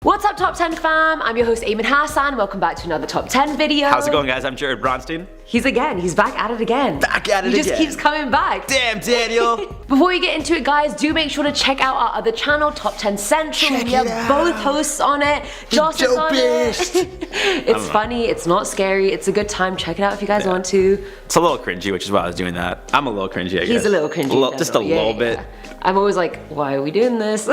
What's up, Top 10 fam? I'm your host Eamon Hassan. Welcome back to another Top 10 video. How's it going, guys? I'm Jared Bronstein. He's back at it again. He just keeps coming back. Damn, Daniel. Before we get into it, guys, do make sure to check out our other channel, Top 10 Central. We have both hosts on it. Josh is on it. It's funny, it's not scary, it's a good time. Check it out if you guys want to. It's a little cringy, which is why I was doing that. I'm a little cringy, I guess. He's a little cringy. Just a little bit. I'm always like, why are we doing this?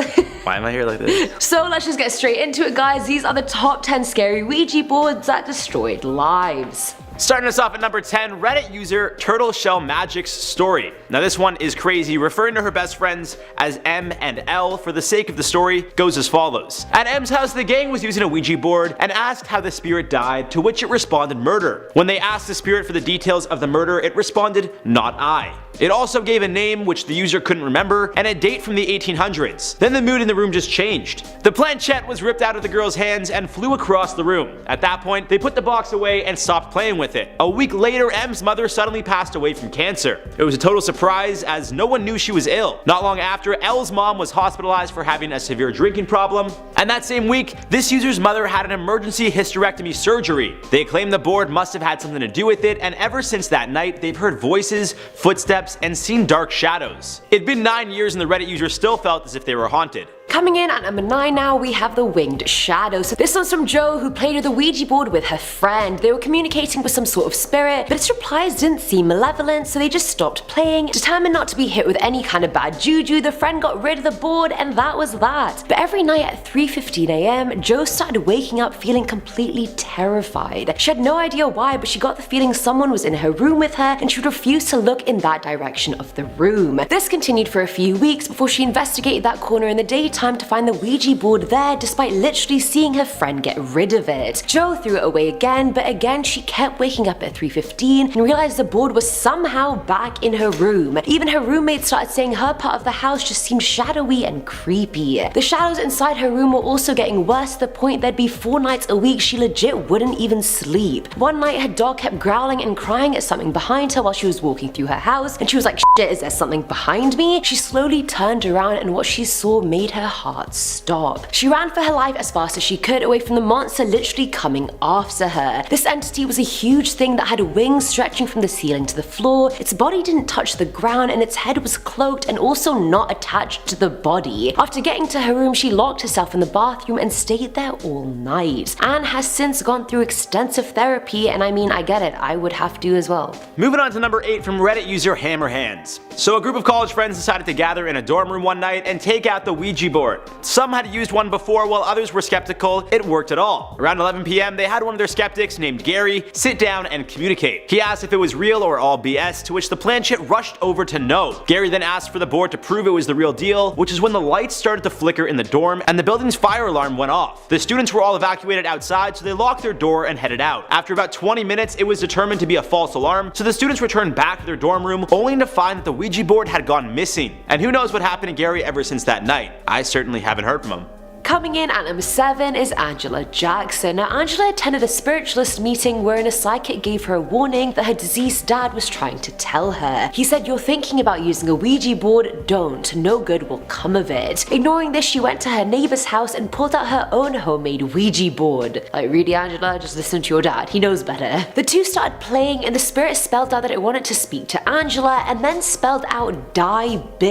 Why am I here like this? So let's just get straight into it, guys. These are the top 10 scary Ouija boards that destroyed lives. Starting us off at number 10, Reddit user Turtle Shell Magic's story. Now this one is crazy, referring to her best friends as M and L for the sake of the story, goes as follows. At M's house, the gang was using a Ouija board and asked how the spirit died, to which it responded murder. When they asked the spirit for the details of the murder, it responded, not I. It also gave a name which the user couldn't remember and a date from the 1800s. Then the mood in the room just changed. The planchette was ripped out of the girl's hands and flew across the room. At that point, they put the box away and stopped playing with it. A week later, M's mother suddenly passed away from cancer. It was a total surprise as no one knew she was ill. Not long after, L's mom was hospitalized for having a severe drinking problem. And that same week, this user's mother had an emergency hysterectomy surgery. They claim the board must have had something to do with it, and ever since that night, they've heard voices, footsteps, and seen dark shadows. It'd been 9 years and the Reddit user still felt as if they were haunted. Coming in at number 9 now, we have the Winged Shadow. So this one's from Jo, who played with the Ouija board with her friend. They were communicating with some sort of spirit, but its replies didn't seem malevolent, so they just stopped playing. Determined not to be hit with any kind of bad juju, the friend got rid of the board, and that was that. But every night at 3:15 AM, Jo started waking up feeling completely terrified. She had no idea why, but she got the feeling someone was in her room with her, and she refused to look in that direction of the room. This continued for a few weeks before she investigated that corner in the daytime to find the Ouija board there, despite literally seeing her friend get rid of it. Jo threw it away again, but again she kept waking up at 3:15 and realized the board was somehow back in her room. Even her roommate started saying her part of the house just seemed shadowy and creepy. The shadows inside her room were also getting worse to the point there'd be 4 nights a week she legit wouldn't even sleep. One night her dog kept growling and crying at something behind her while she was walking through her house, and she was like, shit, is there something behind me? She slowly turned around and what she saw made her heart stop. She ran for her life as fast as she could away from the monster literally coming after her. This entity was a huge thing that had wings stretching from the ceiling to the floor. Its body didn't touch the ground and its head was cloaked and also not attached to the body. After getting to her room, she locked herself in the bathroom and stayed there all night. Anne has since gone through extensive therapy, and I mean, I get it, I would have to as well. Moving on to number 8 from Reddit user Hammerhands. So a group of college friends decided to gather in a dorm room one night and take out the Ouija board. Some had used one before while others were skeptical it worked at all. Around 11 PM they had one of their skeptics named Gary sit down and communicate. He asked if it was real or all BS, to which the planchette rushed over to no. Gary then asked for the board to prove it was the real deal, which is when the lights started to flicker in the dorm and the building's fire alarm went off. The students were all evacuated outside, so they locked their door and headed out. After about 20 minutes it was determined to be a false alarm, so the students returned back to their dorm room only to find that the Ouija board had gone missing. And who knows what happened to Gary ever since that night. I certainly haven't heard from him. Coming in at number 7 is Angela Jackson. Now, Angela attended a spiritualist meeting wherein a psychic gave her a warning that her deceased dad was trying to tell her. He said, you're thinking about using a Ouija board, don't, no good will come of it. Ignoring this, she went to her neighbor's house and pulled out her own homemade Ouija board. Like, really, Angela? Just listen to your dad, he knows better. The two started playing and the spirit spelled out that it wanted to speak to Angela and then spelled out, die bitch.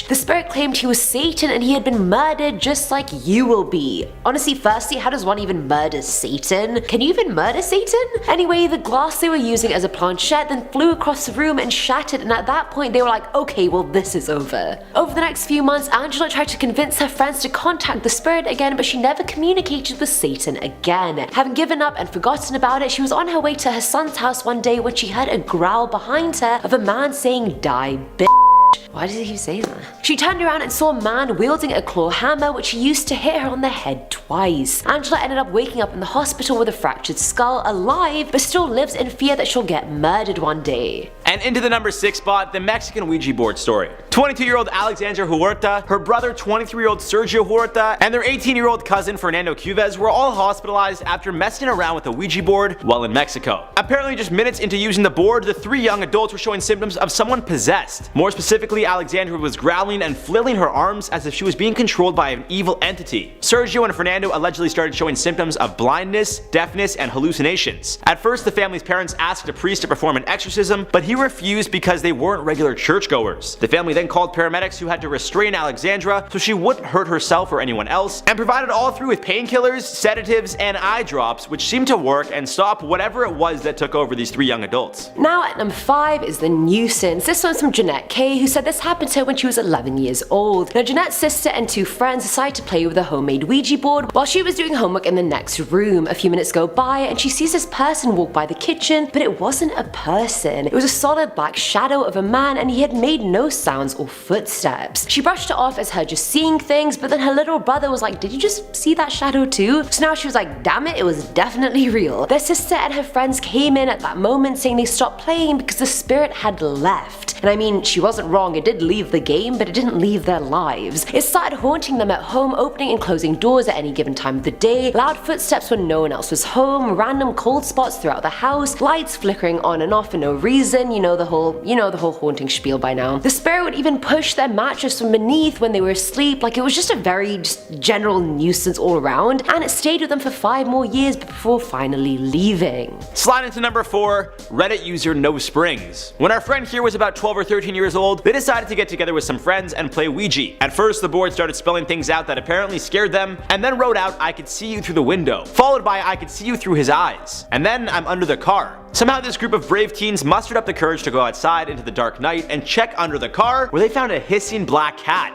The spirit claimed he was Satan and he had been murdered just like you will be. Honestly, firstly, how does one even murder Satan? Can you even murder Satan? Anyway, the glass they were using as a planchette then flew across the room and shattered, and at that point they were like, okay, well this is over. Over the next few months, Angela tried to convince her friends to contact the spirit again, but she never communicated with Satan again. Having given up and forgotten about it, she was on her way to her son's house one day when she heard a growl behind her of a man saying, die bitch. Why does he keep saying that? She turned around and saw a man wielding a claw hammer which he used to hit her on the head twice. Angela ended up waking up in the hospital with a fractured skull, alive, but still lives in fear that she'll get murdered one day. And into the number 6 spot, the Mexican Ouija board story. 22-year-old Alexandra Huerta, her brother 23-year-old Sergio Huerta, and their 18-year-old cousin Fernando Cuvez were all hospitalized after messing around with a Ouija board while in Mexico. Apparently just minutes into using the board, the 3 young adults were showing symptoms of someone possessed. More specifically, specifically, Alexandra was growling and flailing her arms as if she was being controlled by an evil entity. Sergio and Fernando allegedly started showing symptoms of blindness, deafness, and hallucinations. At first, the family's parents asked a priest to perform an exorcism, but he refused because they weren't regular churchgoers. The family then called paramedics who had to restrain Alexandra so she wouldn't hurt herself or anyone else, and provided all through with painkillers, sedatives, and eye drops, which seemed to work and stop whatever it was that took over these three young adults. Now at number 5 is the nuisance. This one's from Jeanette Kay, who said this happened to her when she was 11 years old. Now Jeanette's sister and 2 friends decided to play with a homemade Ouija board while she was doing homework in the next room. A few minutes go by and she sees this person walk by the kitchen, but it wasn't a person. It was a solid black shadow of a man, and he had made no sounds or footsteps. She brushed it off as her just seeing things, but then her little brother was like, "Did you just see that shadow too?" So now she was like, damn it was definitely real. Their sister and her friends came in at that moment saying they stopped playing because the spirit had left. And I mean, she wasn't wrong, it did leave the game, but it didn't leave their lives. It started haunting them at home, opening and closing doors at any given time of the day, loud footsteps when no one else was home, random cold spots throughout the house, lights flickering on and off for no reason, you know the whole haunting spiel by now. The spirit would even push their mattress from beneath when they were asleep. Like, it was just a very general nuisance all around, and it stayed with them for 5 more years before finally leaving. Sliding to number 4, Reddit user No Springs. When our friend here was about 12 or 13 years old, they decided to get together with some friends and play Ouija. At first, the board started spelling things out that apparently scared them, and then wrote out, "I could see you through the window," followed by "I could see you through his eyes," and then "I'm under the car." Somehow this group of brave teens mustered up the courage to go outside into the dark night and check under the car, where they found a hissing black cat.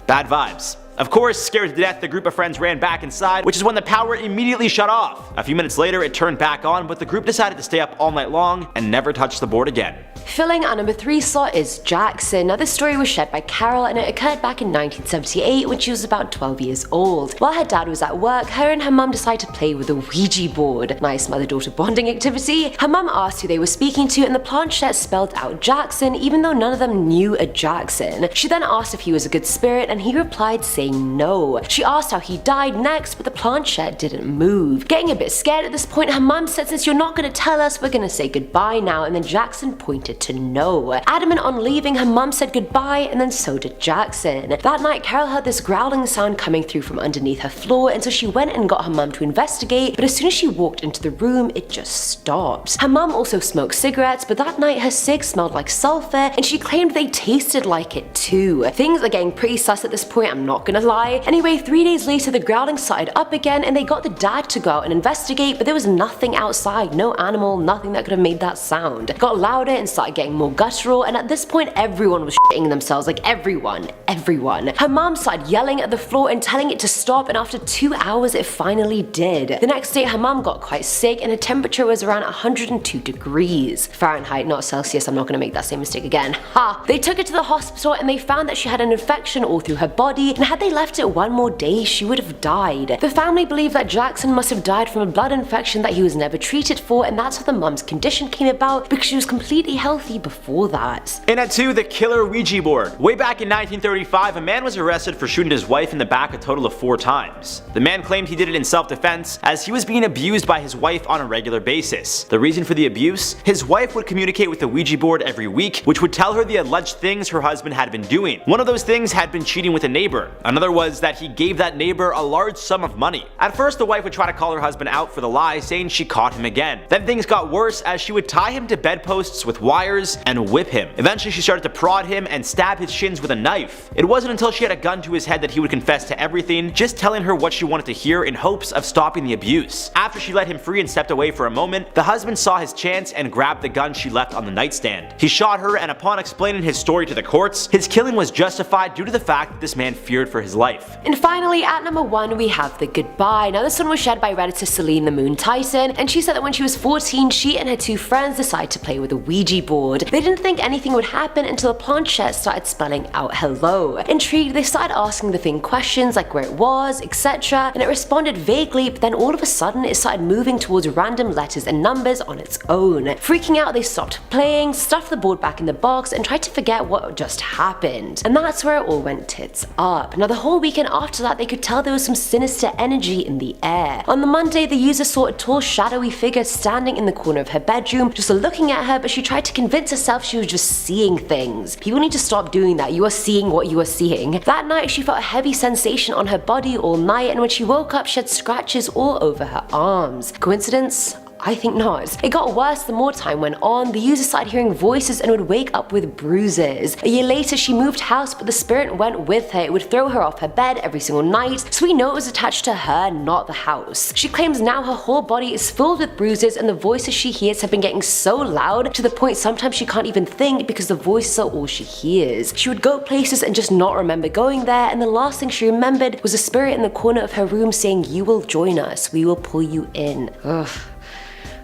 Bad vibes. Of course, scared to death, the group of friends ran back inside, which is when the power immediately shut off. A few minutes later, it turned back on, but the group decided to stay up all night long and never touch the board again. Filling our number 3 slot is Jackson. Now this story was shared by Carol, and it occurred back in 1978 when she was about 12 years old. While her dad was at work, her and her mum decided to play with a Ouija board. Nice mother-daughter bonding activity. Her mum asked who they were speaking to, and the planchette spelled out Jackson, even though none of them knew a Jackson. She then asked if he was a good spirit, and he replied saying no. She asked how he died next, but the planchette didn't move. Getting a bit scared at this point, her mum said, "Since you're not gonna tell us, we're gonna say goodbye now," and then Jackson pointed to no. Adamant on leaving, her mum said goodbye, and then so did Jackson. That night, Carol heard this growling sound coming through from underneath her floor, and so she went and got her mum to investigate, but as soon as she walked into the room, it just stopped. Her mum also smoked cigarettes, but that night her cigs smelled like sulfur, and she claimed they tasted like it too. Things are getting pretty sus at this point, I'm not gonna lie. Anyway, 3 days later, the growling started up again, and they got the dad to go out and investigate, but there was nothing outside, no animal, nothing that could have made that sound. It got louder and started getting more guttural, and at this point everyone was shitting themselves, like everyone. Her mom started yelling at the floor and telling it to stop, and after 2 hours it finally did. The next day her mom got quite sick, and her temperature was around 102 degrees. Fahrenheit, not Celsius, I'm not gonna make that same mistake again. Ha! They took her to the hospital and they found that she had an infection all through her body, and had they left it 1 more day she would have died. The family believed that Jackson must have died from a blood infection that he was never treated for, and that's how the mom's condition came about, because she was completely healthy before that. In at 2, the killer Ouija board. Way back in 1935, a man was arrested for shooting his wife in the back a total of 4 times. The man claimed he did it in self-defense, as he was being abused by his wife on a regular basis. The reason for the abuse? His wife would communicate with the Ouija board every week, which would tell her the alleged things her husband had been doing. One of those things had been cheating with a neighbor. Another was that he gave that neighbor a large sum of money. At first, the wife would try to call her husband out for the lie, saying she caught him again. Then things got worse, as she would tie him to bedposts with wires and whip him. Eventually, she started to prod him and stab his shins with a knife. It wasn't until she had a gun to his head that he would confess to everything, just telling her what she wanted to hear in hopes of stopping the abuse. After she let him free and stepped away for a moment, the husband saw his chance and grabbed the gun she left on the nightstand. He shot her, and upon explaining his story to the courts, his killing was justified due to the fact that this man feared for his life. And finally, at number 1, we have the goodbye. Now this one was shared by Redditor Celine the Moon Tyson, and she said that when she was 14, she and her 2 friends decided to play with a Ouija board. They didn't think anything would happen until the planchette started spelling out hello. Intrigued, they started asking the thing questions like where it was, etc., and it responded vaguely, but then all of a sudden it started moving towards random letters and numbers on its own. Freaking out, they stopped playing, stuffed the board back in the box, and tried to forget what just happened. And that's where it all went tits up. Now the whole weekend after that, they could tell there was some sinister energy in the air. On the Monday, the user saw a tall shadowy figure standing in the corner of her bedroom, just looking at her, but she tried to convince herself she was just seeing things. People need to stop doing that. You are seeing what you are seeing. That night, she felt a heavy sensation on her body all night, and when she woke up, she had scratches all over her arms. Coincidence? I think not. It got worse the more time went on. The user started hearing voices and would wake up with bruises. A year later, she moved house, but the spirit went with her. It would throw her off her bed every single night, so we know it was attached to her, not the house. She claims now her whole body is filled with bruises, and the voices she hears have been getting so loud to the point sometimes she can't even think because the voices are all she hears. She would go places and just not remember going there, and the last thing she remembered was a spirit in the corner of her room saying, "You will join us, we will pull you in." Ugh.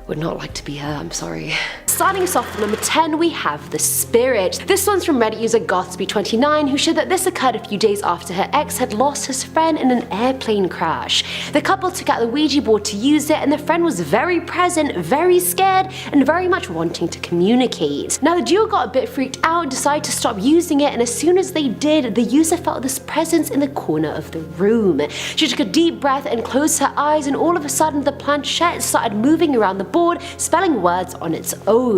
Would not like to be her, I'm sorry. Starting us off at number 10, we have the spirit. This one's from Reddit user Gothsby29, who shared that this occurred a few days after her ex had lost his friend in an airplane crash. The couple took out the Ouija board to use it, and the friend was very present, very scared, and very much wanting to communicate. Now the duo got a bit freaked out and decided to stop using it, and as soon as they did, the user felt this presence in the corner of the room. She took a deep breath and closed her eyes, and all of a sudden the planchette started moving around the board, spelling words on its own.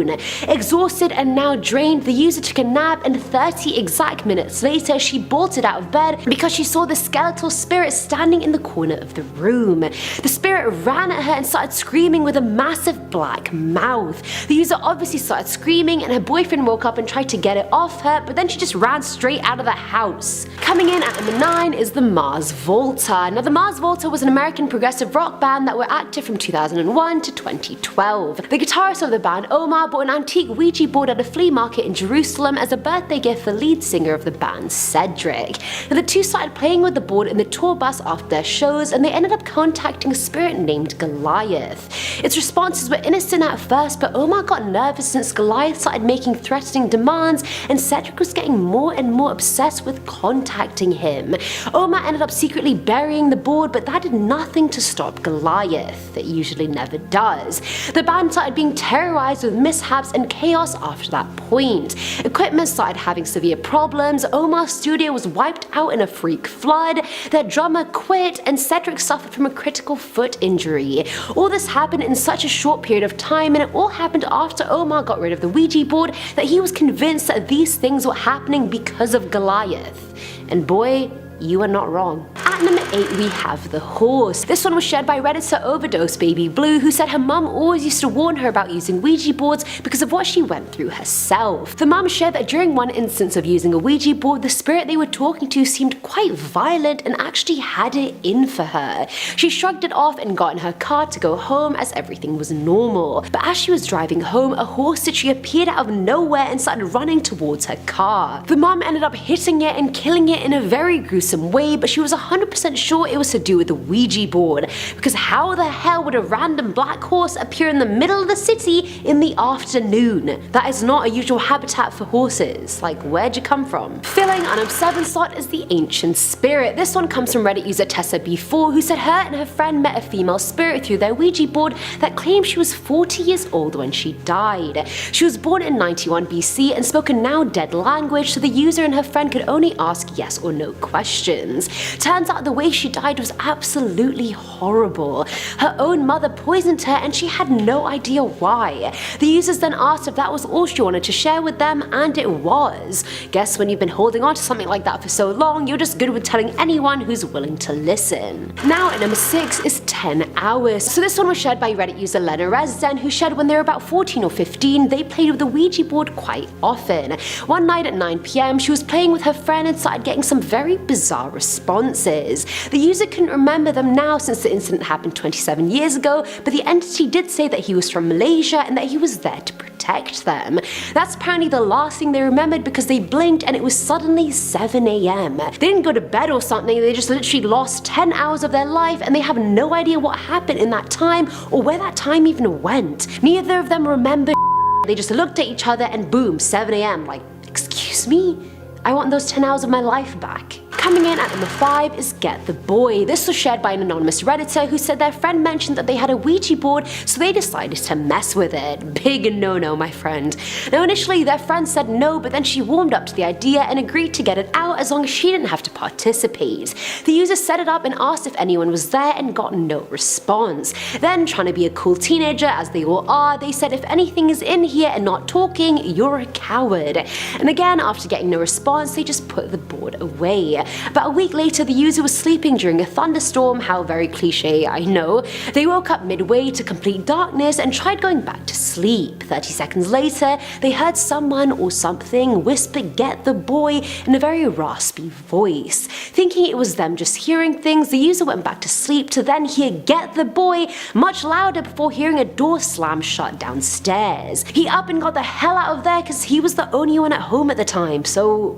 Exhausted and now drained, the user took a nap, and 30 exact minutes later she bolted out of bed because she saw the skeletal spirit standing in the corner of the room. The spirit ran at her and started screaming with a massive black mouth. The user obviously started screaming, and her boyfriend woke up and tried to get it off her, but then she just ran straight out of the house. Coming in at number 9 is the Mars Volta. Now the Mars Volta was an American progressive rock band that were active from 2001 to 2012. The guitarist of the band, Omar, bought an antique Ouija board at a flea market in Jerusalem as a birthday gift for lead singer of the band, Cedric. Now the two started playing with the board in the tour bus after their shows, and they ended up contacting a spirit named Goliath. Its responses were innocent at first, but Omar got nervous since Goliath started making threatening demands, and Cedric was getting more and more obsessed with contacting him. Omar ended up secretly burying the board, but that did nothing to stop Goliath. It usually never does. The band started being terrorized with mishaps and chaos after that point. Equipment started having severe problems, Omar's studio was wiped out in a freak flood, their drummer quit, and Cedric suffered from a critical foot injury. All this happened in such a short period of time, and it all happened after Omar got rid of the Ouija board that he was convinced that these things were happening because of Goliath. And boy, you are not wrong. At number 8, we have the horse. This one was shared by Redditor Overdose Baby Blue, who said her mum always used to warn her about using Ouija boards because of what she went through herself. The mum shared that during one instance of using a Ouija board, the spirit they were talking to seemed quite violent and actually had it in for her. She shrugged it off and got in her car to go home as everything was normal. But as she was driving home, a horse literally appeared out of nowhere and started running towards her car. The mum ended up hitting it and killing it in a very gruesome way, but she was 100% sure it was to do with the Ouija board, because how the hell would a random black horse appear in the middle of the city in the afternoon? That is not a usual habitat for horses. Like, where'd you come from? Filling on number 7 slot is the Ancient Spirit. This one comes from Reddit user TessaB4, who said her and her friend met a female spirit through their Ouija board that claimed she was 40 years old when she died. She was born in 91 BC and spoke a now dead language, so the user and her friend could only ask yes or no questions. Turns out the way she died was absolutely horrible. Her own mother poisoned her, and she had no idea why. The users then asked if that was all she wanted to share with them, and it was. Guess when you've been holding on to something like that for so long, you're just good with telling anyone who's willing to listen. Now at number 6 is 10 hours. So this one was shared by Reddit user Lena Resden, who shared when they were about 14 or 15, they played with the Ouija board quite often. One night at 9 PM, she was playing with her friend and started getting some very bizarre responses. The user couldn't remember them now since the incident happened 27 years ago, but the entity did say that he was from Malaysia and that he was there to protect them. That's apparently the last thing they remembered, because they blinked and it was suddenly 7 AM. They didn't go to bed or something, they just literally lost 10 hours of their life, and they have no idea what happened in that time or where that time even went. Neither of them remembered. They just looked at each other and boom, 7 AM. Like, excuse me? I want those 10 hours of my life back. Coming in at number 5 is Get the Boy. This was shared by an anonymous Redditor who said their friend mentioned that they had a Ouija board, so they decided to mess with it. Big no-no, my friend. Now initially their friend said no, but then she warmed up to the idea and agreed to get it out as long as she didn't have to participate. The user set it up and asked if anyone was there and got no response. Then, trying to be a cool teenager as they all are, they said if anything is in here and not talking, you're a coward. And again, after getting no response, they just put the board away. About a week later, the user was sleeping during a thunderstorm. How very cliche, I know. They woke up midway to complete darkness and tried going back to sleep. 30 seconds later, they heard someone or something whisper "Get the Boy" in a very raspy voice. Thinking it was them just hearing things, the user went back to sleep to then hear "Get the Boy" much louder before hearing a door slam shut downstairs. He up and got the hell out of there because he was the only one at home at the time, so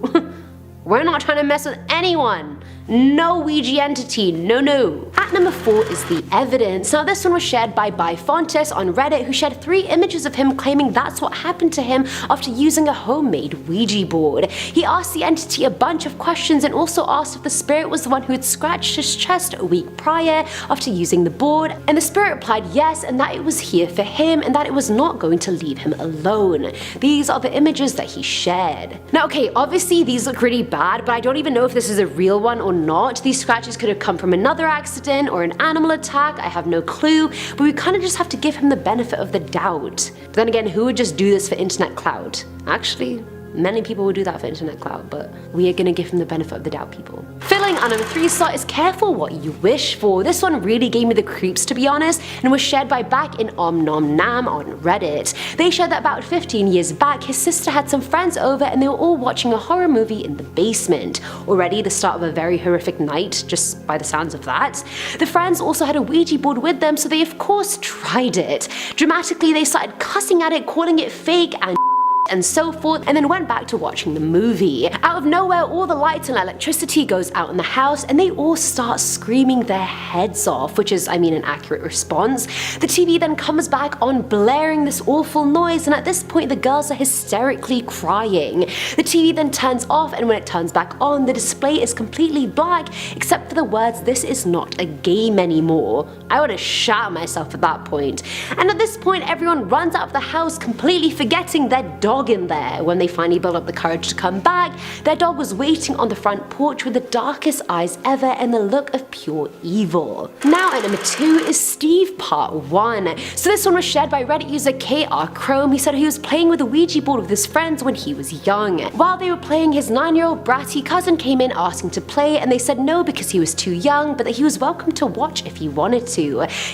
we're not trying to mess with anyone. No Ouija entity, no. At number 4 is The Evidence. Now this one was shared by Fontes on Reddit, who shared 3 images of him claiming that's what happened to him after using a homemade Ouija board. He asked the entity a bunch of questions and also asked if the spirit was the one who had scratched his chest a week prior after using the board, and the spirit replied yes, and that it was here for him and that it was not going to leave him alone. These are the images that he shared. Now okay, obviously these look really bad, but I don't even know if this is a real one or not. These scratches could have come from another accident or an animal attack, I have no clue, but we kind of just have to give him the benefit of the doubt. But then again, who would just do this for internet clout? Actually, many people would do that for internet clout, but we are gonna give him the benefit of the doubt, people. Filling our number 3 slot is Careful What You Wish For. This one really gave me the creeps, to be honest, and was shared by Back in Om Nom Nam on Reddit. They shared that about 15 years back, his sister had some friends over and they were all watching a horror movie in the basement. Already the start of a very horrific night, just by the sounds of that. The friends also had a Ouija board with them, so they of course tried it. Dramatically, they started cussing at it, calling it fake and so forth, and then went back to watching the movie. Out of nowhere, all the lights and electricity goes out in the house and they all start screaming their heads off, which is, I mean, an accurate response. The TV then comes back on, blaring this awful noise, and at this point the girls are hysterically crying. The TV then turns off, and when it turns back on, the display is completely black except for the words "This is not a game anymore." I would have shot myself at that point. And at this point, everyone runs out of the house, completely forgetting their dog in there. When they finally build up the courage to come back, their dog was waiting on the front porch with the darkest eyes ever and the look of pure evil. Now at number 2 is Steve Part 1. So this one was shared by Reddit user KR Chrome. He said he was playing with a Ouija board with his friends when he was young. While they were playing, his 9-year-old bratty cousin came in asking to play, and they said no because he was too young, but that he was welcome to watch if he wanted to.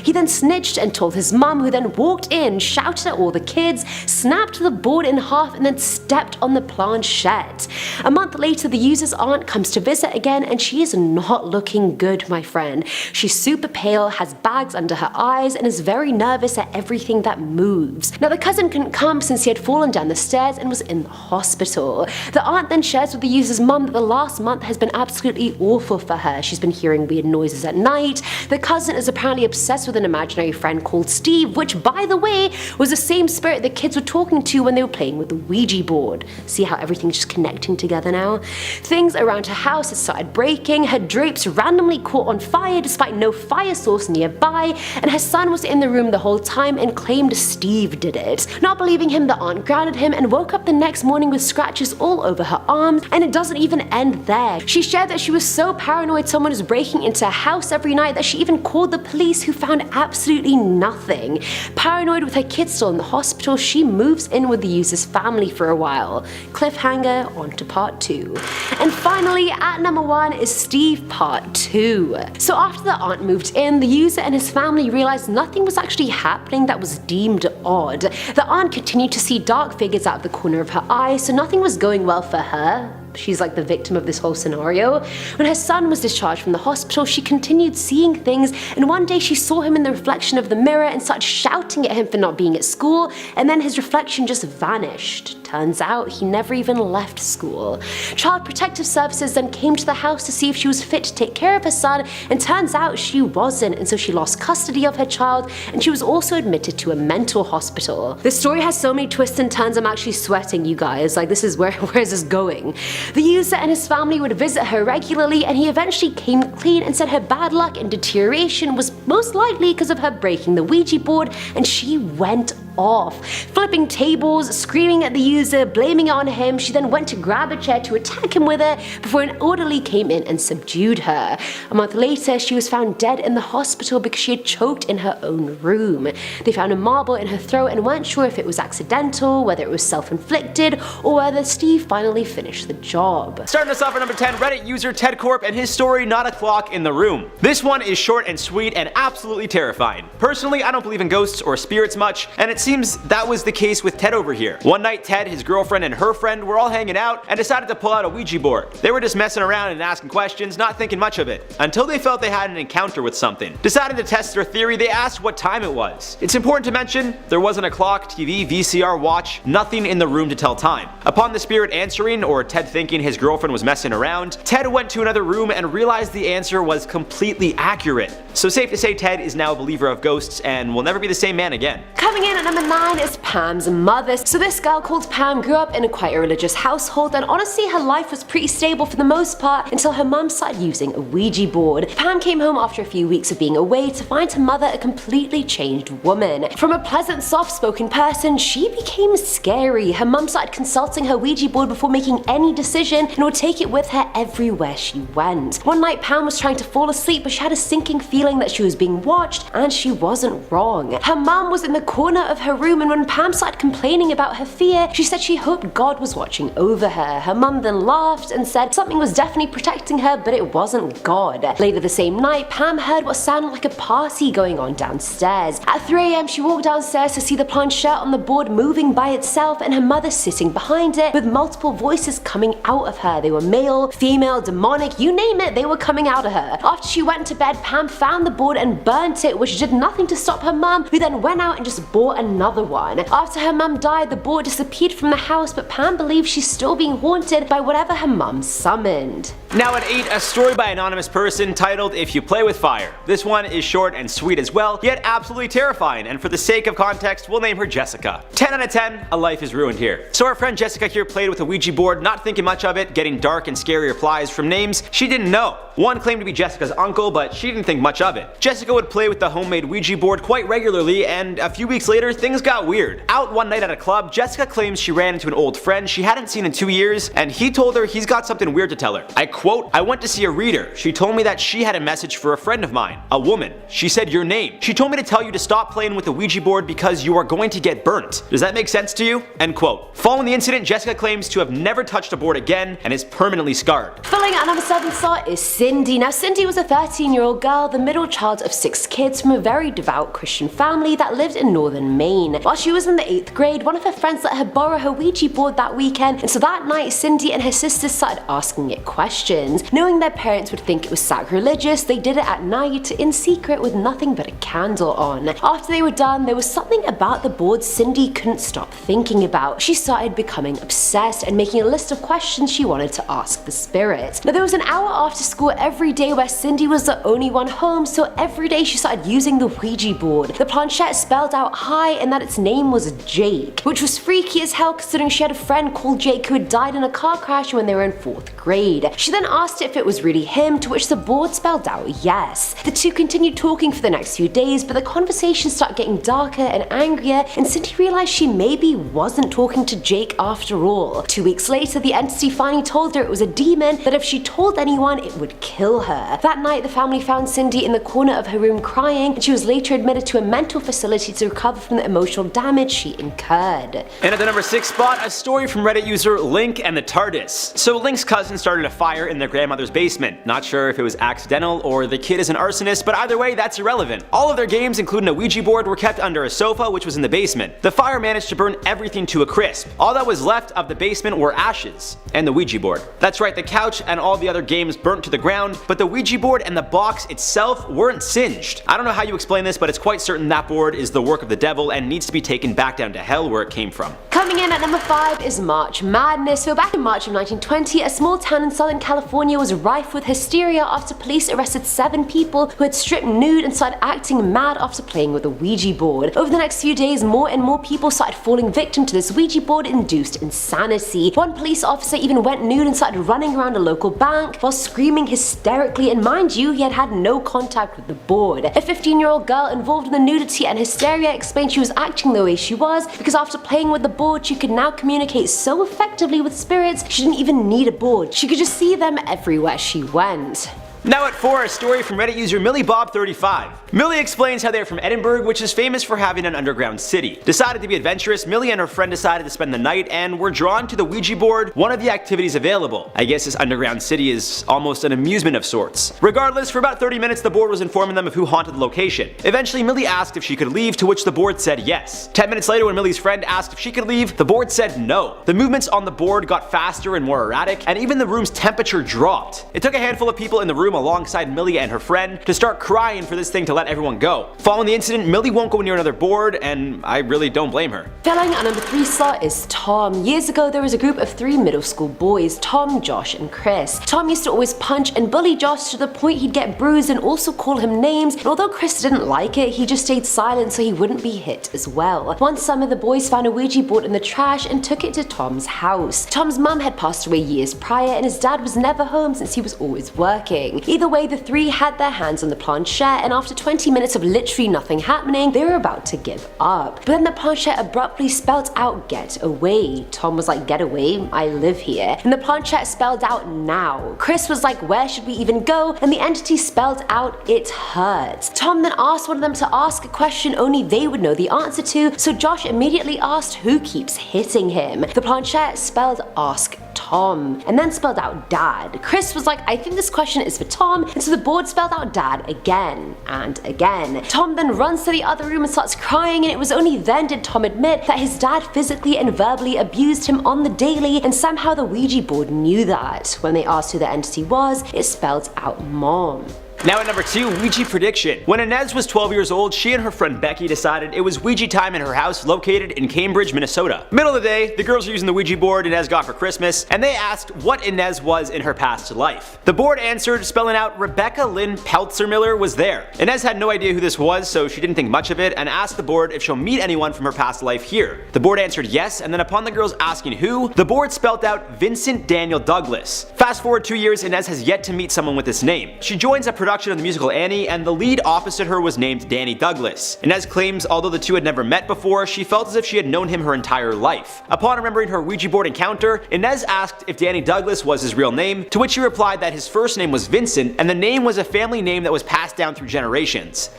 He then snitched and told his mum, who then walked in, shouted at all the kids, snapped the board in half, and then stepped on the planchette. A month later, the user's aunt comes to visit again, and she is not looking good, my friend. She's super pale, has bags under her eyes, and is very nervous at everything that moves. Now the cousin couldn't come since he had fallen down the stairs and was in the hospital. The aunt then shares with the user's mum that the last month has been absolutely awful for her. She's been hearing weird noises at night. The cousin is apparently obsessed with an imaginary friend called Steve, which, by the way, was the same spirit the kids were talking to when they were playing with the Ouija board. See how everything's just connecting together now? Things around her house had started breaking, her drapes randomly caught on fire despite no fire source nearby, and her son was in the room the whole time and claimed Steve did it. Not believing him, the aunt grounded him and woke up the next morning with scratches all over her arms, and it doesn't even end there. She shared that she was so paranoid someone was breaking into her house every night that she even called the police, who found absolutely nothing. Paranoid with her kids still in the hospital, she moves in with the user's family for a while. Cliffhanger, on to part 2. And finally, at number 1 is Steve Part 2. So after the aunt moved in, the user and his family realized nothing was actually happening that was deemed odd. The aunt continued to see dark figures out of the corner of her eye, so nothing was going well for her. She's like the victim of this whole scenario. When her son was discharged from the hospital, she continued seeing things, and one day she saw him in the reflection of the mirror and started shouting at him for not being at school, and then his reflection just vanished. Turns out he never even left school. Child Protective Services then came to the house to see if she was fit to take care of her son, and turns out she wasn't, and so she lost custody of her child, and she was also admitted to a mental hospital. This story has so many twists and turns, I'm actually sweating, you guys. Like, this is where is this going? The user and his family would visit her regularly, and he eventually came clean and said her bad luck and deterioration was most likely because of her breaking the Ouija board, and she went off, flipping tables, screaming at the user, blaming it on him. She then went to grab a chair to attack him with it before an orderly came in and subdued her. A month later, she was found dead in the hospital because she had choked in her own room. They found a marble in her throat and weren't sure if it was accidental, whether it was self-inflicted, or whether Steve finally finished the job. Starting us off at number 10, Reddit user Ted Corp and his story, Not a Clock in the Room. This one is short and sweet and absolutely terrifying. Personally, I don't believe in ghosts or spirits much, and it seems that was the case with Ted over here. One night, Ted, his girlfriend, and her friend were all hanging out and decided to pull out a Ouija board. They were just messing around and asking questions, not thinking much of it, until they felt they had an encounter with something. Deciding to test their theory, they asked what time it was. It's important to mention, there wasn't a clock, TV, VCR, watch, nothing in the room to tell time. Upon the spirit answering, or Ted thinking his girlfriend was messing around, Ted went to another room and realized the answer was completely accurate. So safe to say Ted is now a believer of ghosts and will never be the same man again. Coming in at number 9 is Pam's mother. So this girl called Pam grew up in a quite a religious household, and honestly her life was pretty stable for the most part until her mum started using a Ouija board. Pam came home after a few weeks of being away to find her mother a completely changed woman. From a pleasant, soft-spoken person, she became scary. Her mum started consulting her Ouija board before making any decision and would take it with her everywhere she went. One night Pam was trying to fall asleep, but she had a sinking feeling that she was being watched, and she wasn't wrong. Her mum was in the corner of her room, and when Pam started complaining about her fear, she said she hoped God was watching over her. Her mum then laughed and said something was definitely protecting her, but it wasn't God. Later the same night, Pam heard what sounded like a party going on downstairs. At 3 AM, she walked downstairs to see the planchette on the board moving by itself and her mother sitting behind it with multiple voices coming out of her. They were male, female, demonic, you name it, they were coming out of her. After she went to bed, Pam found the board and burnt it, which did nothing to stop her mum, who then went out and just bought another one. After her mum died, the board disappeared from the house, but Pam believes she's still being haunted by whatever her mum summoned. Now at 8, a story by an anonymous person titled If You Play With Fire. This one is short and sweet as well, yet absolutely terrifying, and for the sake of context, we'll name her Jessica. 10 out of 10, a life is ruined here. So our friend Jessica here played with a Ouija board, not thinking much of it, getting dark and scary replies from names she didn't know. One claimed to be Jessica's uncle, but she didn't think much of it. Jessica would play with the homemade Ouija board quite regularly, and a few weeks later, things got weird. Out one night at a club, Jessica claims she ran into an old friend she hadn't seen in 2 years, and he told her he's got something weird to tell her. I quote, "I went to see a reader. She told me that she had a message for a friend of mine, a woman. She said your name. She told me to tell you to stop playing with the Ouija board because you are going to get burnt. Does that make sense to you?" End quote. Following the incident, Jessica claims to have never touched a board again and is permanently scarred. Filling at number 7 slot is Cindy. Now Cindy was a 13-year-old girl, the middle child of 6 kids from a very devout Christian family that lived in northern Maine. While she was in the 8th grade, one of her friends let her borrow her Ouija board that weekend, and so that night Cindy and her sisters started asking it questions. Knowing their parents would think it was sacrilegious, they did it at night, in secret with nothing but a candle on. After they were done, there was something about the board Cindy couldn't stop thinking about. She started becoming obsessed and making a list of questions she wanted to ask the spirit. Now there was an hour after school every day where Cindy was the only one home, so every day she started using the Ouija board. The planchette spelled out hi and that its name was Jake, which was freaky as hell considering she had a friend called Jake who had died in a car crash when they were in 4th grade. She then asked if it was really him, to which the board spelled out yes. The two continued talking for the next few days, but the conversation started getting darker and angrier, and Cindy realized she maybe wasn't talking to Jake after all. 2 weeks later, the entity finally told her it was a demon, that if she told anyone, it would kill her. That night, the family found Cindy in the corner of her room crying, and she was later admitted to a mental facility to recover from the emotional damage she incurred. And at the number 6 spot, a story from Reddit user Link and the TARDIS. So Link's cousin started a fire in their grandmother's basement. Not sure if it was accidental or the kid is an arsonist, but either way, that's irrelevant. All of their games, including a Ouija board, were kept under a sofa which was in the basement. The fire managed to burn everything to a crisp. All that was left of the basement were ashes and the Ouija board. That's right, the couch and all the other games burnt to the ground. ground, but the Ouija board and the box itself weren't singed. I don't know how you explain this, but it's quite certain that board is the work of the devil and needs to be taken back down to hell where it came from. Coming in at number 5 is March Madness. So back in March of 1920, a small town in Southern California was rife with hysteria after police arrested 7 people who had stripped nude and started acting mad after playing with a Ouija board. Over the next few days, more and more people started falling victim to this Ouija board-induced insanity. One police officer even went nude and started running around a local bank while screaming hysterically, and mind you, he had had no contact with the board. A 15-year-old girl involved in the nudity and hysteria explained she was acting the way she was because after playing with the board, she could now communicate so effectively with spirits she didn't even need a board. She could just see them everywhere she went. Now at 4, a story from Reddit user MillieBob35. Millie explains how they're from Edinburgh, which is famous for having an underground city. Decided to be adventurous, Millie and her friend decided to spend the night and were drawn to the Ouija board, one of the activities available. I guess this underground city is almost an amusement of sorts. Regardless, for about 30 minutes the board was informing them of who haunted the location. Eventually Millie asked if she could leave, to which the board said yes. 10 minutes later when Millie's friend asked if she could leave, the board said no. The movements on the board got faster and more erratic, and even the room's temperature dropped. It took a handful of people in the room alongside Millie and her friend to start crying for this thing to let everyone go. Following the incident, Millie won't go near another board, and I really don't blame her. Filling at number 3 slot is Tom. Years ago there was a group of 3 middle school boys, Tom, Josh and Chris. Tom used to always punch and bully Josh to the point he'd get bruised and also call him names, and although Chris didn't like it, he just stayed silent so he wouldn't be hit as well. One summer the boys found a Ouija board in the trash and took it to Tom's house. Tom's mum had passed away years prior and his dad was never home since he was always working. Either way, the 3 had their hands on the planchette, and after 20 minutes of literally nothing happening, they were about to give up. But then the planchette abruptly spelled out "get away." Tom was like, "Get away? I live here." And the planchette spelled out "now." Chris was like, "Where should we even go?" And the entity spelled out "it hurts." Tom then asked one of them to ask a question only they would know the answer to, so Josh immediately asked who keeps hitting him. The planchette spelled "ask Tom," and then spelled out "dad." Chris was like, "I think this question is for Tom," and so the board spelled out "dad" again and again. Tom then runs to the other room and starts crying, and it was only then did Tom admit that his dad physically and verbally abused him on the daily, and somehow the Ouija board knew that. When they asked who the entity was, it spelled out "mom." Now at number 2, Ouija prediction. When Inez was 12 years old, she and her friend Becky decided it was Ouija time in her house located in Cambridge, Minnesota. Middle of the day, the girls are using the Ouija board Inez got for Christmas, and they asked what Inez was in her past life. The board answered, spelling out Rebecca Lynn Peltzer-Miller was there. Inez had no idea who this was, so she didn't think much of it, and asked the board if she'll meet anyone from her past life here. The board answered yes, and then upon the girls asking who, the board spelled out Vincent Daniel Douglas. Fast forward 2 years, Inez has yet to meet someone with this name. She joins a production of the musical Annie, and the lead opposite her was named Danny Douglas. Inez claims although the two had never met before, she felt as if she had known him her entire life. Upon remembering her Ouija board encounter, Inez asked if Danny Douglas was his real name, to which he replied that his first name was Vincent, and the name was a family name that was passed down through generations.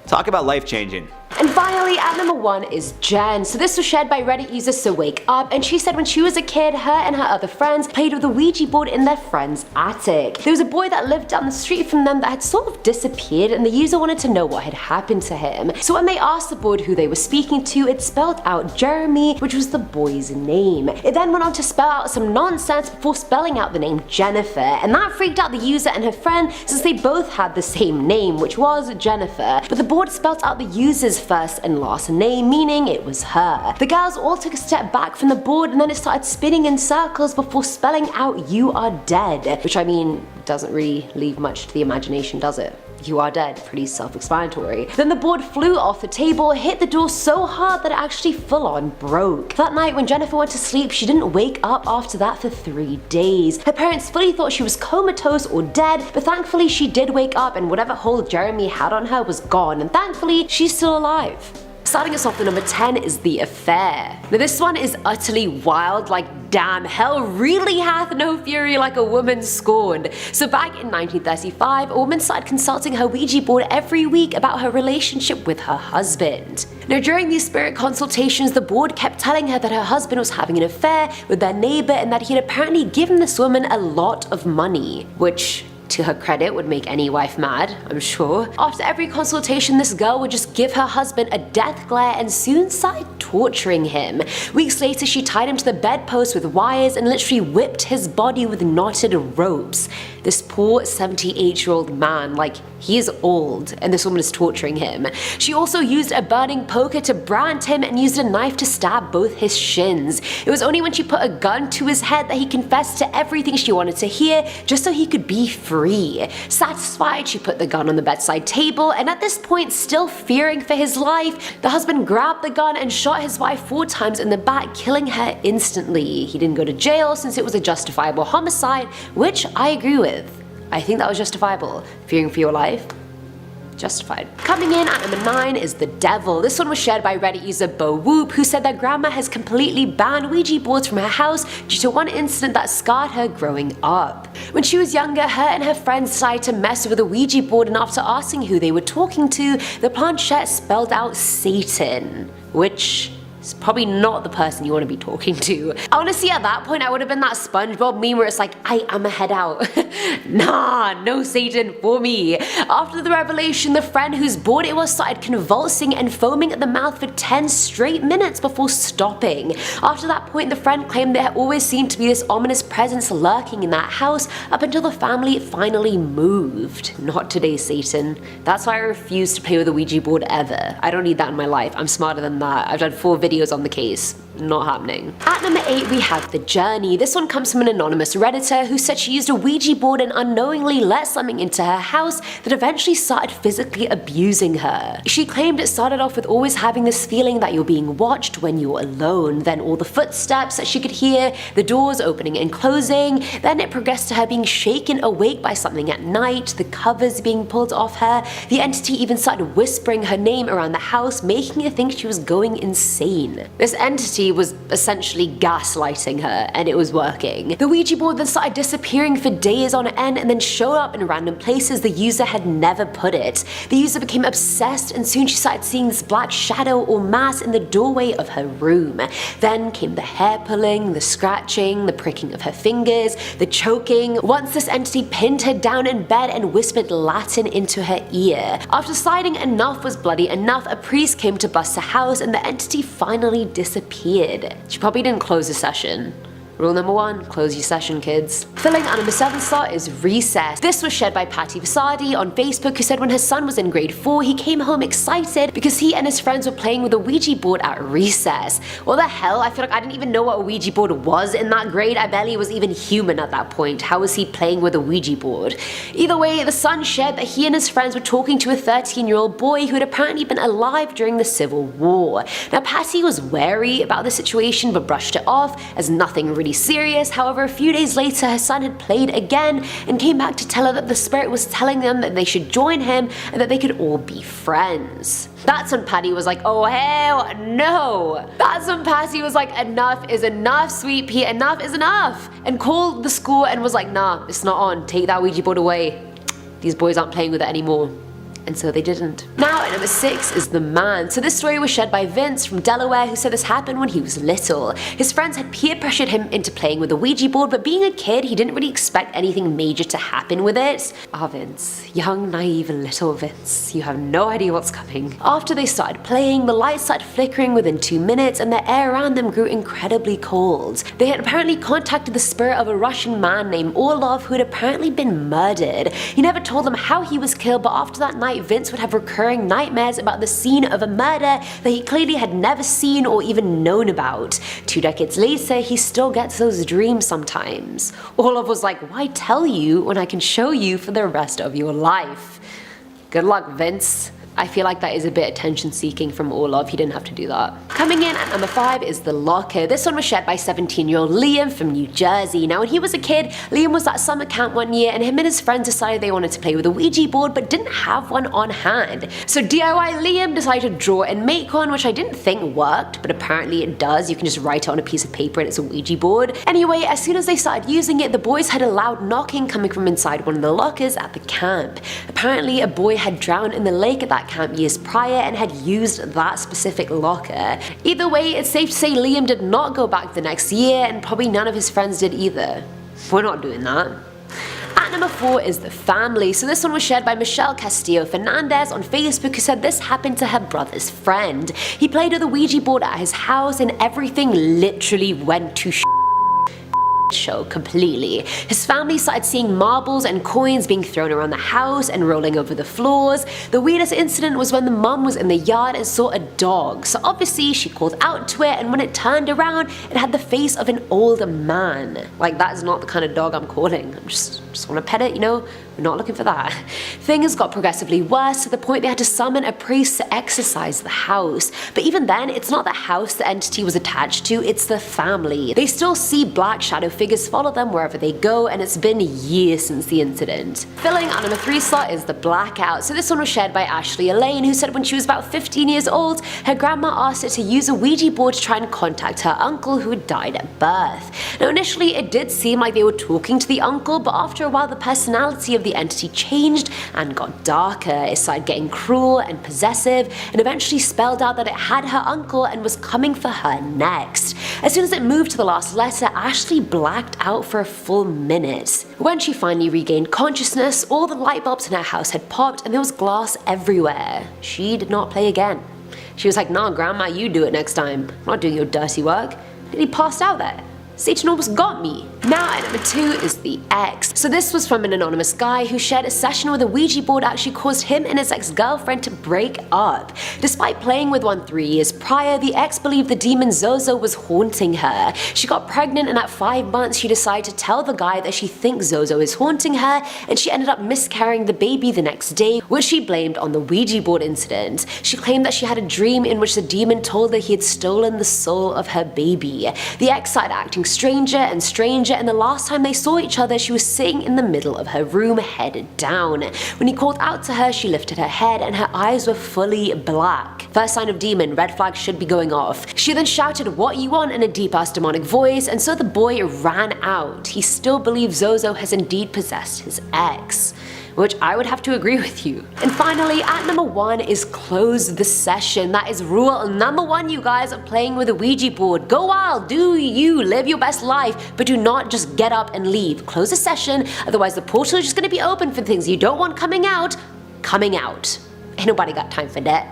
Talk about life-changing. And finally, at number 1 is Jen. So this was shared by Reddit user So Wake Up, and she said when she was a kid, her and her other friends played with a Ouija board in their friend's attic. There was a boy that lived down the street from them that had sort of disappeared, and the user wanted to know what had happened to him. So when they asked the board who they were speaking to, it spelled out Jeremy, which was the boy's name. It then went on to spell out some nonsense before spelling out the name Jennifer, and that freaked out the user and her friend since they both had the same name, which was Jennifer. But the board spelled out the user's first and last name, meaning it was her. The girls all took a step back from the board, and then it started spinning in circles before spelling out "you are dead," which I mean, doesn't really leave much to the imagination, does it? You are dead, pretty self-explanatory. Then the board flew off the table, hit the door so hard that it actually full on broke. That night when Jennifer went to sleep, she didn't wake up after that for 3 days. Her parents fully thought she was comatose or dead, but thankfully she did wake up and whatever hold Jeremy had on her was gone, and thankfully she's still alive. Starting us off at number 10 is The Affair. Now this one is utterly wild, like damn, hell really hath no fury like a woman scorned. So back in 1935, a woman started consulting her Ouija board every week about her relationship with her husband. Now during these spirit consultations, the board kept telling her that her husband was having an affair with their neighbor and that he had apparently given this woman a lot of money, which to her credit would make any wife mad, I'm sure. After every consultation, this girl would just give her husband a death glare and soon started torturing him. Weeks later, she tied him to the bedpost with wires and literally whipped his body with knotted ropes. This poor 78-year-old man, like, he is old, and this woman is torturing him. She also used a burning poker to brand him and used a knife to stab both his shins. It was only when she put a gun to his head that he confessed to everything she wanted to hear, just so he could be free. Satisfied, she put the gun on the bedside table, and at this point, still fearing for his life, the husband grabbed the gun and shot his wife 4 times in the back, killing her instantly. He didn't go to jail since it was a justifiable homicide, which I agree with. I think that was justifiable. Fearing for your life? Justified. Coming in at number 9 is the devil. This one was shared by Reddit user Bo Whoop, who said that grandma has completely banned Ouija boards from her house due to one incident that scarred her growing up. When she was younger, her and her friends decided to mess with a Ouija board, and after asking who they were talking to, the planchette spelled out Satan, which is probably not the person you want to be talking to. Honestly, at that point, I would have been that SpongeBob meme where it's like, I'ma head out. Nah, no Satan for me. After the revelation, the friend whose board it was started convulsing and foaming at the mouth for 10 straight minutes before stopping. After that point, the friend claimed there always seemed to be this ominous presence lurking in that house up until the family finally moved. Not today, Satan. That's why I refuse to play with a Ouija board ever. I don't need that in my life. I'm smarter than that. I've done 4 videos on the case. Not happening. At number 8 we have The Journey. This one comes from an anonymous redditor who said she used a Ouija board and unknowingly let something into her house that eventually started physically abusing her. She claimed it started off with always having this feeling that you're being watched when you're alone, then all the footsteps that she could hear, the doors opening and closing, then it progressed to her being shaken awake by something at night, the covers being pulled off her, the entity even started whispering her name around the house, making her think she was going insane. This entity was essentially gaslighting her, and it was working. The Ouija board then started disappearing for days on end and then showed up in random places the user had never put it. The user became obsessed, and soon she started seeing this black shadow or mass in the doorway of her room. Then came the hair pulling, the scratching, the pricking of her fingers, the choking. Once this entity pinned her down in bed and whispered Latin into her ear. After deciding enough was bloody enough, a priest came to bust her house and the entity finally disappeared. She probably didn't close the session. Rule number 1, close your session, kids. Filling at number 7 slot is Recess. This was shared by Patty Vasadi on Facebook, who said when her son was in grade 4, he came home excited because he and his friends were playing with a Ouija board at recess. What the hell? I feel like I didn't even know what a Ouija board was in that grade. I barely was even human at that point. How was he playing with a Ouija board? Either way, the son shared that he and his friends were talking to a 13-year-old boy who had apparently been alive during the Civil War. Now, Patty was wary about the situation but brushed it off as nothing really serious. However, a few days later, her son had played again and came back to tell her that the spirit was telling them that they should join him and that they could all be friends. That's when Patty was like, oh hell no! That's when Patty was like, enough is enough, sweet pea, enough is enough! And called the school and was like, nah, it's not on, take that Ouija board away. These boys aren't playing with it anymore. And so they didn't. Now at number 6 is The Man. So this story was shared by Vince from Delaware, who said this happened when he was little. His friends had peer pressured him into playing with a Ouija board, but being a kid, he didn't really expect anything major to happen with it. Vince. Young, naive, little Vince. You have no idea what's coming. After they started playing, the lights started flickering within 2 minutes and the air around them grew incredibly cold. They had apparently contacted the spirit of a Russian man named Orlov who had apparently been murdered. He never told them how he was killed, but after that night, Vince would have recurring nightmares about the scene of a murder that he clearly had never seen or even known about. 2 decades later, he still gets those dreams sometimes. Orlov was like, why tell you when I can show you for the rest of your life? Good luck, Vince. I feel like that is a bit attention seeking from Orlov, he didn't have to do that. Coming in at number 5 is The Locker. This one was shared by 17-year-old Liam from New Jersey. Now when he was a kid, Liam was at summer camp one year and him and his friends decided they wanted to play with a Ouija board but didn't have one on hand. So DIY Liam decided to draw and make one, which I didn't think worked, but apparently it does. You can just write it on a piece of paper and it's a Ouija board. Anyway, as soon as they started using it, the boys had a loud knocking coming from inside one of the lockers at the camp. Apparently a boy had drowned in the lake at that camp years prior and had used that specific locker. Either way, it's safe to say Liam did not go back the next year and probably none of his friends did either. We're not doing that. At number 4 is The Family. So this one was shared by Michelle Castillo Fernandez on Facebook, who said this happened to her brother's friend. He played with a Ouija board at his house and everything literally went to show completely. His family started seeing marbles and coins being thrown around the house and rolling over the floors. The weirdest incident was when the mum was in the yard and saw a dog, so obviously she called out to it, and when it turned around it had the face of an old man. Like, that is not the kind of dog I'm calling. I just want to pet it, you know? We're not looking for that. Things got progressively worse to the point they had to summon a priest to exorcise the house. But even then, it's not the house the entity was attached to, it's the family. They still see black shadow figures follow them wherever they go, and it's been years since the incident. Filling our number 3 slot is the blackout. So this one was shared by Ashley Elaine, who said when she was about 15 years old, her grandma asked her to use a Ouija board to try and contact her uncle who had died at birth. Now initially it did seem like they were talking to the uncle, but after a while the personality of the entity changed and got darker. It started getting cruel and possessive, and eventually spelled out that it had her uncle and was coming for her next. As soon as it moved to the last letter, Ashley blacked out for a full minute. When she finally regained consciousness, all the light bulbs in her house had popped and there was glass everywhere. She did not play again. She was like, "Nah, grandma, you do it next time. I'm not doing your dirty work." And he passed out there. Satan almost got me. Now at number 2 is the ex. So this was from an anonymous guy who shared a session with a Ouija board actually caused him and his ex-girlfriend to break up. Despite playing with one 3 years prior, the ex believed the demon Zozo was haunting her. She got pregnant, and at 5 months she decided to tell the guy that she thinks Zozo is haunting her, and she ended up miscarrying the baby the next day, which she blamed on the Ouija board incident. She claimed that she had a dream in which the demon told her he had stolen the soul of her baby. The ex started acting stranger and stranger, and the last time they saw each other she was sitting in the middle of her room head down. When he called out to her, she lifted her head and her eyes were fully black. First sign of demon, red flag should be going off. She then shouted, "What you want?" in a deep ass demonic voice, and so the boy ran out. He still believes Zozo has indeed possessed his ex, which I would have to agree with you. And finally, at number 1 is close the session. That is rule number 1, you guys, of playing with a Ouija board. Go wild, do you, live your best life, but do not just get up and leave. Close the session, otherwise the portal is just gonna be open for things you don't want coming out. Ain't nobody got time for that.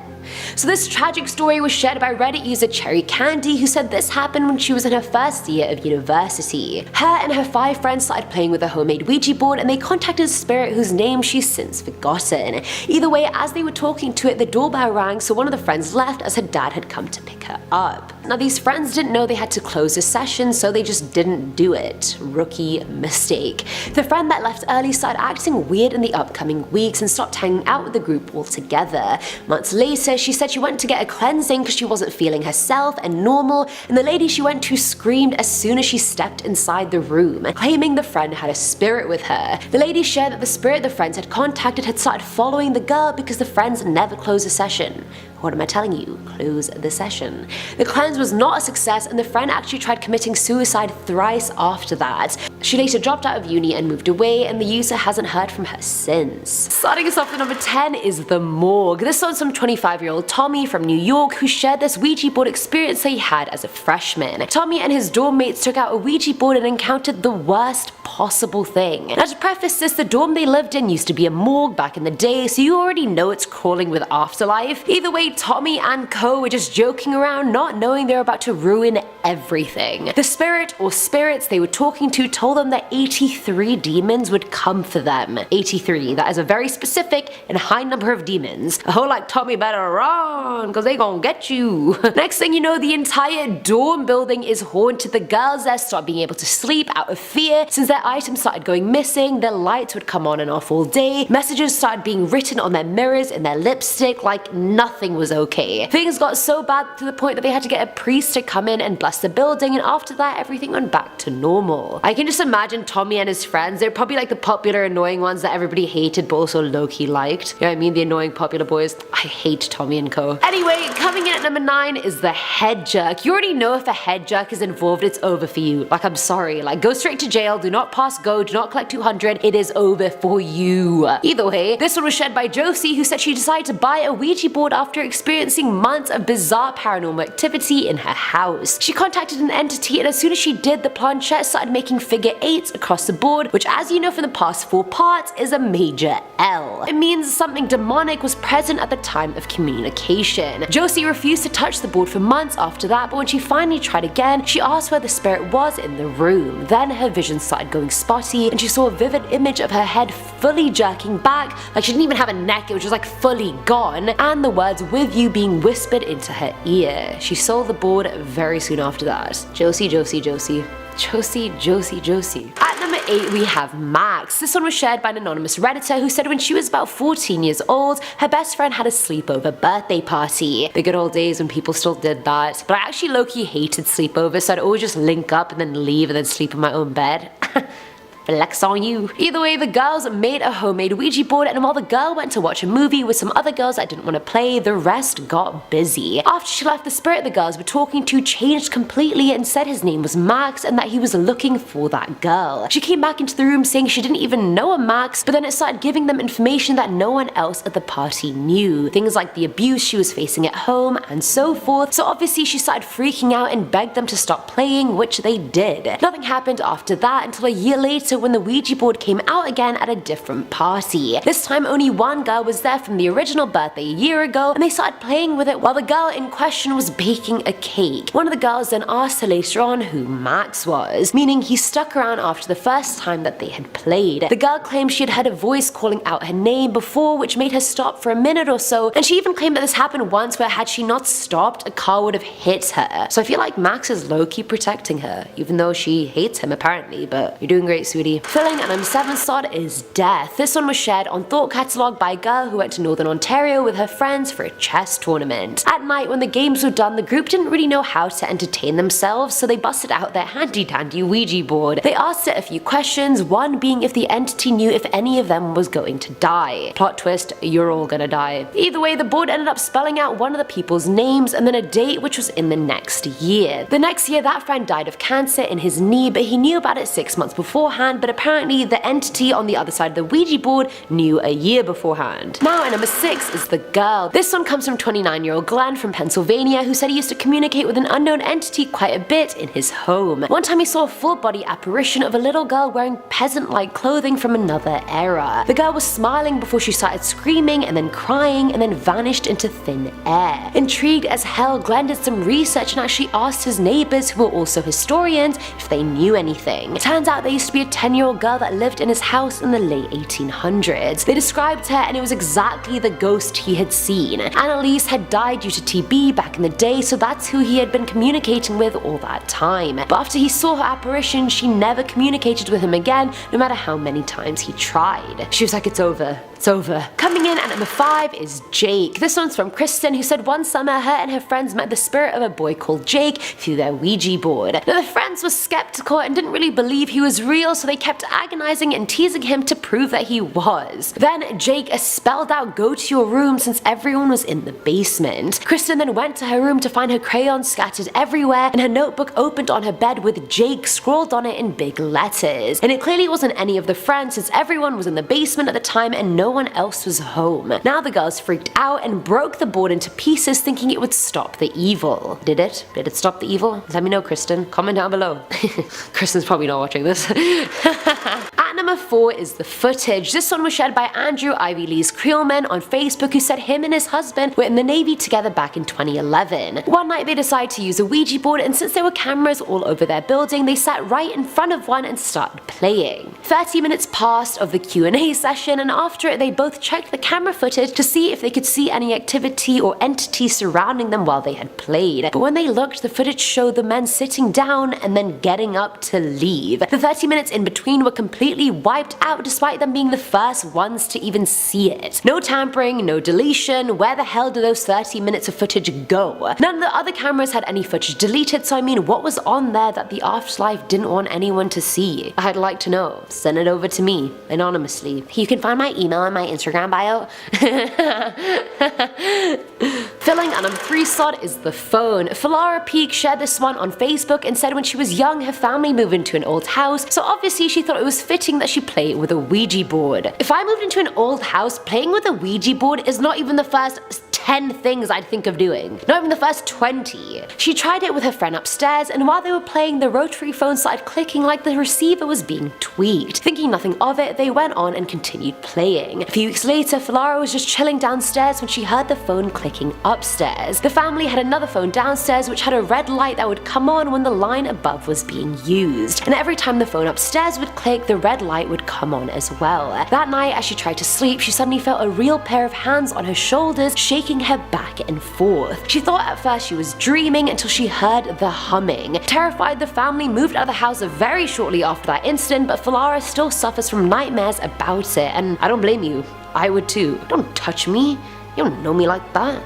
So this tragic story was shared by Reddit user Cherry Candy, who said this happened when she was in her first year of university. Her and her 5 friends started playing with a homemade Ouija board, and they contacted a spirit whose name she's since forgotten. Either way, as they were talking to it, the doorbell rang, so one of the friends left as her dad had come to pick her up. Now these friends didn't know they had to close the session, so they just didn't do it. Rookie mistake. The friend that left early started acting weird in the upcoming weeks and stopped hanging out with the group altogether. Months later, she said she went to get a cleansing because she wasn't feeling herself and normal, and the lady she went to screamed as soon as she stepped inside the room, claiming the friend had a spirit with her. The lady shared that the spirit the friends had contacted had started following the girl because the friends never closed the session. What am I telling you? Close the session. The cleanse was not a success, and the friend actually tried committing suicide thrice after that. She later dropped out of uni and moved away, and the user hasn't heard from her since. Starting us off at number 10 is the morgue. This one's from 25-year-old Tommy from New York, who shared this Ouija board experience that he had as a freshman. Tommy and his dorm mates took out a Ouija board and encountered the worst possible thing. Now to preface this, the dorm they lived in used to be a morgue back in the day, so you already know it's crawling with afterlife. Either way, Tommy and co were just joking around, not knowing they were about to ruin everything. The spirit or spirits they were talking to told them that 83 demons would come for them. 83, that is a very specific and high number of demons. A whole like Tommy better run, cause they gon' get you. Next thing you know, the entire dorm building is haunted. The girls there start being able to sleep out of fear. Since their items started going missing, their lights would come on and off all day. Messages started being written on their mirrors and their lipstick like nothing was okay. Things got so bad to the point that they had to get a priest to come in and bless the building, and after that everything went back to normal. I can just imagine Tommy and his friends. They're probably like the popular annoying ones that everybody hated but also low-key liked. You know what I mean? The annoying popular boys. I hate Tommy and co. Anyway, coming in at number 9 is the head jerk. You already know if a head jerk is involved, it's over for you. Like, I'm sorry, like go straight to jail, do not pass go, do not collect 200, it is over for you. Either way, this one was shared by Josie, who said she decided to buy a Ouija board after experiencing months of bizarre paranormal activity in her house. She contacted an entity, and as soon as she did, the planchette started making figures figure 8 across the board, which, as you know from the past 4 parts, is a major L. It means something demonic was present at the time of communication. Josie refused to touch the board for months after that, but when she finally tried again, she asked where the spirit was in the room. Then her vision started going spotty, and she saw a vivid image of her head fully jerking back, like she didn't even have a neck, it was just like fully gone, and the words "with you" being whispered into her ear. She sold the board very soon after that. Josie, Josie, Josie. Josie, Josie, Josie. At number 8 we have Max. This one was shared by an anonymous redditor who said when she was about 14 years old, her best friend had a sleepover birthday party. The good old days when people still did that. But I actually low-key hated sleepovers, so I'd always just link up and then leave and then sleep in my own bed. Flex on you. Either way, the girls made a homemade Ouija board, and while the girl went to watch a movie with some other girls that didn't want to play, the rest got busy. After she left, the spirit the girls were talking to changed completely and said his name was Max and that he was looking for that girl. She came back into the room saying she didn't even know a Max, but then it started giving them information that no one else at the party knew. Things like the abuse she was facing at home and so forth. So obviously she started freaking out and begged them to stop playing, which they did. Nothing happened after that until a year later when the Ouija board came out again at a different party. This time only one girl was there from the original birthday a year ago, and they started playing with it while the girl in question was baking a cake. One of the girls then asked her later on who Max was, meaning he stuck around after the first time that they had played. The girl claimed she had heard a voice calling out her name before, which made her stop for a minute or so, and she even claimed that this happened once where had she not stopped, a car would have hit her. So I feel like Max is low-key protecting her, even though she hates him apparently, but you're doing great, sweetie. Filling at number 7 slot is Death. This one was shared on Thought Catalog by a girl who went to Northern Ontario with her friends for a chess tournament. At night when the games were done, the group didn't really know how to entertain themselves, so they busted out their handy dandy Ouija board. They asked it a few questions, one being if the entity knew if any of them was going to die. Plot twist, you're all gonna die. Either way, the board ended up spelling out one of the people's names and then a date which was in the next year. The next year that friend died of cancer in his knee, but he knew about it 6 months beforehand, but apparently the entity on the other side of the Ouija board knew a year beforehand. Now at number 6 is the girl. This one comes from 29-year-old Glenn from Pennsylvania, who said he used to communicate with an unknown entity quite a bit in his home. One time he saw a full body apparition of a little girl wearing peasant-like clothing from another era. The girl was smiling before she started screaming and then crying and then vanished into thin air. Intrigued as hell, Glenn did some research and actually asked his neighbors, who were also historians, if they knew anything. It turns out there used to be a 10-year-old girl that lived in his house in the late 1800s. They described her and it was exactly the ghost he had seen. Annalise had died due to TB back in the day, so that's who he had been communicating with all that time. But after he saw her apparition, she never communicated with him again, no matter how many times he tried. She was like, it's over. It's over. Coming in at number 5 is Jake. This one's from Kristen, who said one summer her and her friends met the spirit of a boy called Jake through their Ouija board. Now the friends were skeptical and didn't really believe he was real, so they kept agonizing and teasing him to prove that he was. Then Jake spelled out "go to your room" since everyone was in the basement. Kristen then went to her room to find her crayons scattered everywhere and her notebook opened on her bed with Jake scrawled on it in big letters. And it clearly wasn't any of the friends since everyone was in the basement at the time and no one else was home. Now the girls freaked out and broke the board into pieces thinking it would stop the evil. Did it? Did it stop the evil? Let me know, Kristen. Comment down below. Kristen's probably not watching this. At number 4 is the footage. This one was shared by Andrew Ivy Lee's Creelman on Facebook, who said him and his husband were in the Navy together back in 2011. One night they decided to use a Ouija board, and since there were cameras all over their building, they sat right in front of one and started playing. 30 minutes passed of the Q&A session, and after it they both checked the camera footage to see if they could see any activity or entity surrounding them while they had played. But when they looked, the footage showed the men sitting down and then getting up to leave. The 30 minutes in between were completely wiped out despite them being the first ones to even see it. No tampering, no deletion. Where the hell do those 30 minutes of footage go? None of the other cameras had any footage deleted, so I mean, what was on there that the afterlife didn't want anyone to see? I'd like to know. Send it over to me, anonymously. You can find my email in my Instagram bio. Filling at number 3 slot is the phone. Falara Peak shared this one on Facebook and said when she was young her family moved into an old house, so obviously she thought it was fitting that she play with a Ouija board. If I moved into an old house, playing with a Ouija board is not even the first 10 things I'd think of doing. Not even the first 20. She tried it with her friend upstairs, and while they were playing, the rotary phone started clicking like the receiver was being tweaked. Thinking nothing of it, they went on and continued playing. A few weeks later, Falara was just chilling downstairs when she heard the phone clicking upstairs. The family had another phone downstairs which had a red light that would come on when the line above was being used. And every time the phone upstairs would click, the red light would come on as well. That night, as she tried to sleep, she suddenly felt a real pair of hands on her shoulders shaking her back and forth. She thought at first she was dreaming until she heard the humming. Terrified, the family moved out of the house very shortly after that incident, but Falara still suffers from nightmares about it, and I don't blame you. I would too. Don't touch me. You don't know me like that.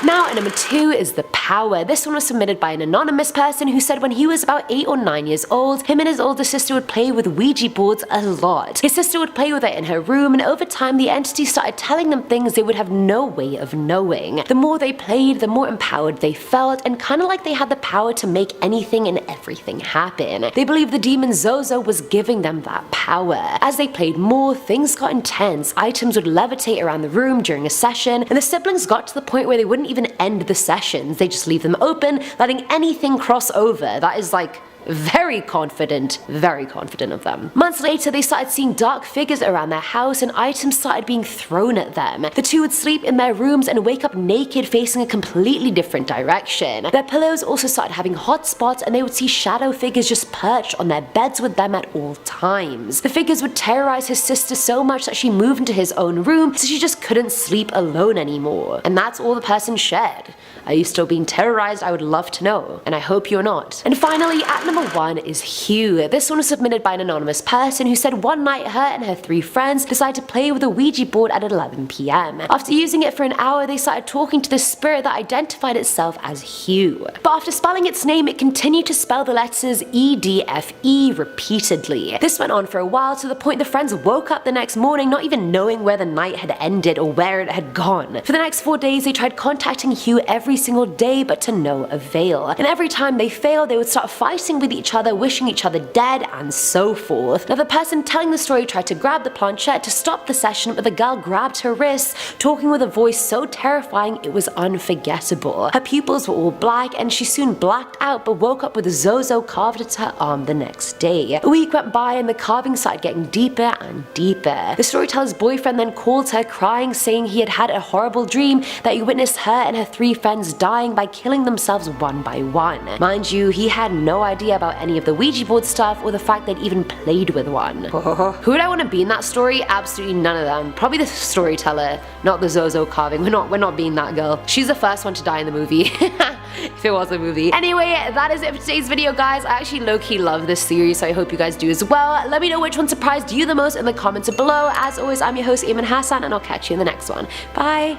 Now at number 2 is The Power. This one was submitted by an anonymous person who said when he was about 8 or 9 years old, him and his older sister would play with Ouija boards a lot. His sister would play with it in her room, and over time the entity started telling them things they would have no way of knowing. The more they played, the more empowered they felt, and kinda like they had the power to make anything and everything happen. They believed the demon Zozo was giving them that power. As they played more, things got intense. Items would levitate around the room during a session, and the siblings got to the point where they wouldn't even end the sessions. They just leave them open, letting anything cross over. That is like very confident of them. Months later, they started seeing dark figures around their house and items started being thrown at them. The two would sleep in their rooms and wake up naked facing a completely different direction. Their pillows also started having hot spots and they would see shadow figures just perched on their beds with them at all times. The figures would terrorize his sister so much that she moved into his own room so she just couldn't sleep alone anymore. And that's all the person shared. Are you still being terrorized? I would love to know, and I hope you're not. And finally, at number 1 is Hugh. This one was submitted by an anonymous person who said one night her and her 3 friends decided to play with a Ouija board at 11 PM. After using it for an hour, they started talking to the spirit that identified itself as Hugh. But after spelling its name, it continued to spell the letters EDFE repeatedly. This went on for a while to the point the friends woke up the next morning not even knowing where the night had ended or where it had gone. For the next 4 days, they tried contacting Hugh every single day, but to no avail. And every time they failed, they would start fighting with each other, wishing each other dead, and so forth. Now the person telling the story tried to grab the planchette to stop the session, but the girl grabbed her wrists, talking with a voice so terrifying it was unforgettable. Her pupils were all black, and she soon blacked out, but woke up with Zozo carved into her arm the next day. A week went by, and the carving started getting deeper and deeper. The storyteller's boyfriend then called her, crying, saying he had had a horrible dream that he witnessed her and her 3 friends dying by killing themselves one by one. Mind you, he had no idea about any of the Ouija board stuff or the fact they'd even played with one. Who would I want to be in that story? Absolutely none of them. Probably the storyteller, not the Zozo carving. We're not being that girl. She's the first one to die in the movie. If it was a movie. Anyway, that is it for today's video, guys. I actually low-key love this series, so I hope you guys do as well. Let me know which one surprised you the most in the comments below. As always, I'm your host, Eamon Hassan, and I'll catch you in the next one. Bye!